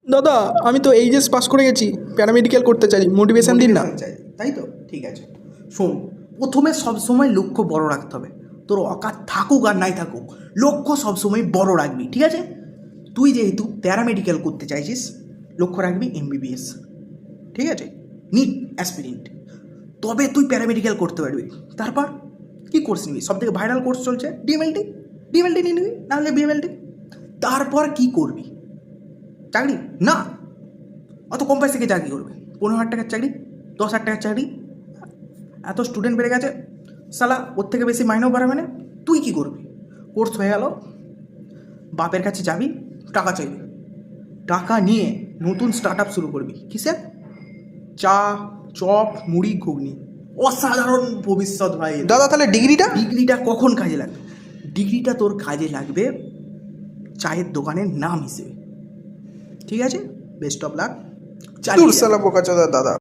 দাদা আমি তো এইচএস পাস করে গেছি, প্যারামেডিক্যাল করতে চাই, মোটিভেশন দিন না। চাই, তাই তো? ঠিক আছে, শোন, প্রথমে সবসময় লক্ষ্য বড় রাখতে হবে। তোর অকাত থাকুক আর নাই থাকুক, লক্ষ্য সবসময় বড় রাখবি, ঠিক আছে? তুই যেহেতু প্যারামেডিক্যাল করতে চাইছিস, লক্ষ্য রাখবি এমবিবিএস, ঠিক আছে? নিট অ্যাসপিরেন্ট, তবে তুই প্যারামেডিক্যাল করতে পারবি। তারপর কী কোর্স নিবি? সব থেকে ভাইরাল কোর্স চলছে ডিএমএলটি, ডিএমএলটি নিয়ে নিবি, নাহলে বিএমএলটি। তারপর কি করবি? চাকরি না, অত কম পয়সা থেকে চাকরি করবে? 15,000 টাকার চাকরি, 10,000 টাকার চাকরি, এত স্টুডেন্ট বেড়ে গেছে, সালা ওর থেকে বেশি মাইনেও বাড়াবে না। তুই কী করবি? কোর্স হয়ে গেল, বাপের কাছে যাবি, টাকা চাইবি, টাকা নিয়ে নতুন স্টার্ট আপ শুরু করবি। কিসের? চা, চপ, মুড়ি, ঘুগনি। অসাধারণ ভবিষ্যৎ ভাই। দাদা তাহলে ডিগ্রিটা? ডিগ্রিটা কখন কাজে লাগবে? ডিগ্রিটা তোর কাজে লাগবে চায়ের দোকানের নাম হিসেবে, ঠিক আছে? Best of luck. দূর সালা বোকাচোদা দাদা।